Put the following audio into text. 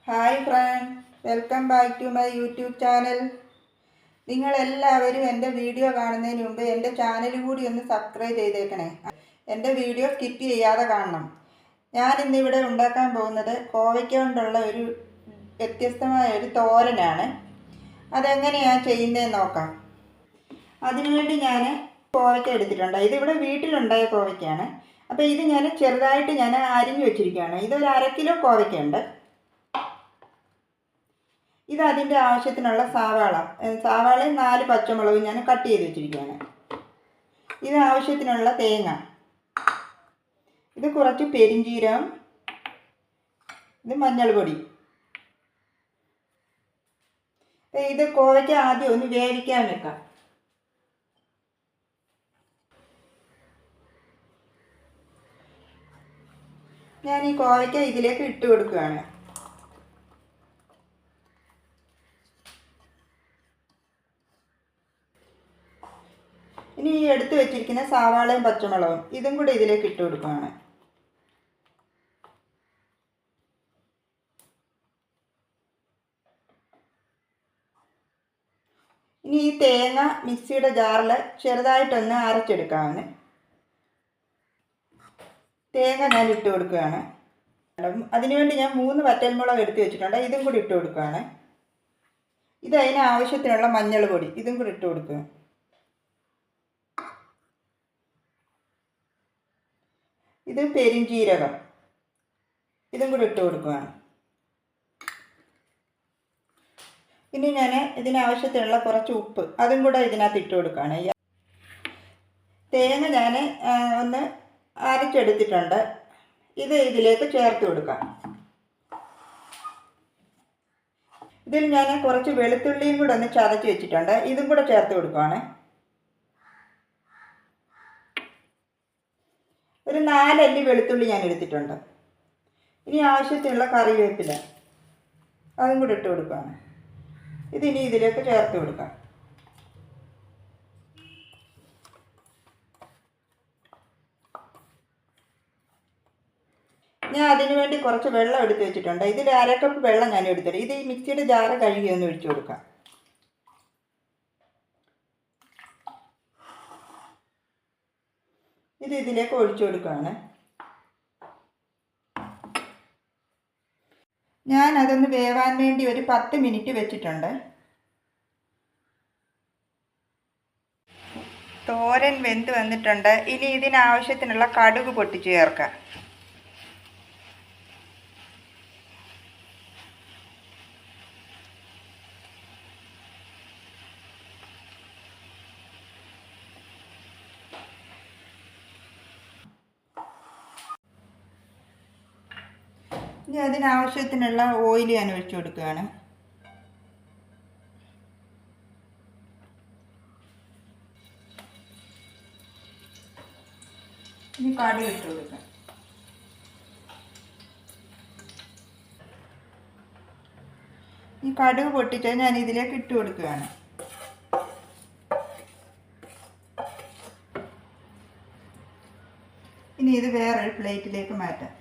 Hi friend, welcome back to my YouTube channel. നിങ്ങളെല്ലാവരും എൻ്റെ video കാണുന്നതിന് മുമ്പ് എൻ്റെ ചാനൽ കൂടി ഒന്ന് സബ്സ്ക്രൈബ് ചെയ്തേക്കണേ. എൻ്റെ വീഡിയോ സ്കിപ്പ് ചെയ്യാതെ കാണണം. ഞാൻ ഇന്നിവിടെ ഉണ്ടാക്കാൻ പോകുന്നത് കോവയ്ക്ക കൊണ്ടുള്ള ഒരു വ്യത്യസ്തമായ ഒരു തോരനാണ്. അതെങ്ങനെയാണ് ചെയ്യുന്നതെന്ന് നോക്കാം. അതിനുവേണ്ടി ഞാൻ കോവയ്ക്ക എടുത്തിട്ടുണ്ട്. ഇതിവിടെ വീട്ടിലുണ്ടായ കോവയ്ക്കയാണ്. അപ്പോൾ ഇത് ഞാൻ ചെറുതായിട്ട് അരിഞ്ഞു വെച്ചിരിക്കുകയാണ്. ഇതൊരു 1/2 കിലോ കോവയ്ക്കുണ്ട്. ഇത് അതിൻ്റെ ആവശ്യത്തിനുള്ള സവാളയും 4 പച്ചമുളകും ഞാൻ കട്ട് ചെയ്ത് വെച്ചിരിക്കുകയാണ്. ഇത് ആവശ്യത്തിനുള്ള തേങ്ങ, ഇത് കുറച്ച് പെരിഞ്ചീരകം, ഇത് മഞ്ഞൾപ്പൊടി. ഇത് കോവയ്ക്ക ആദ്യം ഒന്ന് വേവിക്കാൻ വെക്കാം. ഞാൻ ഈ കോവയ്ക്ക ഇതിലേക്ക് ഇട്ട് കൊടുക്കുകയാണ്. ഇനി ഈ എടുത്ത് വെച്ചിരിക്കുന്ന സവാളയും പച്ചമുളകും ഇതും കൂടെ ഇതിലേക്ക് ഇട്ട് കൊടുക്കുകയാണ്. ഇനി ഈ തേങ്ങ മിക്സിയുടെ ജാറിൽ ചെറുതായിട്ടൊന്ന് അരച്ചെടുക്കാവുന്ന തേങ്ങ ഞാൻ ഇട്ട് കൊടുക്കുകയാണ്. അതിനുവേണ്ടി ഞാൻ 3 വറ്റൽമുളക് എടുത്ത് വെച്ചിട്ടുണ്ട്. ഇതും കൂടി ഇട്ട് കൊടുക്കുകയാണ്. ഇത് അതിന് ആവശ്യത്തിനുള്ള മഞ്ഞൾ പൊടി ഇതും കൂടി ഇട്ട് കൊടുക്കുക. ഇത് പെരിഞ്ചീരകം ഇതും കൂടി ഇട്ട് കൊടുക്കുകയാണ്. ഇനി ഞാൻ ഇതിനാവശ്യത്തിനുള്ള കുറച്ച് ഉപ്പ് അതും കൂടെ ഇതിനകത്ത് ഇട്ട് കൊടുക്കുകയാണ്. തേങ്ങ ഞാൻ ഒന്ന് അരച്ചെടുത്തിട്ടുണ്ട്. ഇത് ഇതിലേക്ക് ചേർത്ത് കൊടുക്കാം. ഇതിൽ ഞാൻ കുറച്ച് വെളുത്തുള്ളിയും കൂടെ ഒന്ന് ചതച്ച് വെച്ചിട്ടുണ്ട്. ഇതും കൂടെ ചേർത്ത് കൊടുക്കുകയാണ്. ഒരു 4 അല്ലി വെളുത്തുള്ളി ഞാൻ എടുത്തിട്ടുണ്ട്. ഇനി ആവശ്യത്തിനുള്ള കറിവേപ്പില അതും കൂടെ ഇട്ട് കൊടുക്കുകയാണ്. ഇതിനി ഇതിലേക്ക് ചേർത്ത് കൊടുക്കാം. ഞാൻ അതിനു വേണ്ടി കുറച്ച് വെള്ളം എടുത്ത് വെച്ചിട്ടുണ്ട്. ഇതിൽ 1/2 കപ്പ് വെള്ളം ഞാൻ എടുത്തിട്ട് ഇത് ഈ മിക്സിയുടെ ജാറ് കഴുകി ഒന്ന് ഒഴിച്ചു കൊടുക്കാം. ഇത് ഇതിലേക്ക് ഒഴിച്ചു കൊടുക്കുകയാണ്. ഞാൻ അതൊന്ന് വേവാൻ വേണ്ടി ഒരു 10 മിനിറ്റ് വെച്ചിട്ടുണ്ട്. തോരൻ വെന്ത് വന്നിട്ടുണ്ട്. ഇനി ഇതിനാവശ്യത്തിനുള്ള കടുക് പൊട്ടിച്ച് ചേർക്കാം. ഇനി അതിനാവശ്യത്തിനുള്ള ഓയിൽ ഞാൻ ഒഴിച്ചു കൊടുക്കുകയാണ്. ഇനി കടുക് ഇട്ട് കൊടുക്കാം. ഈ കടുക് പൊട്ടിച്ച് ഞാൻ ഇതിലേക്ക് ഇട്ട് കൊടുക്കുകയാണ്. ഇനി ഇത് വേറൊരു പ്ലേറ്റിലേക്ക് മാറ്റാം.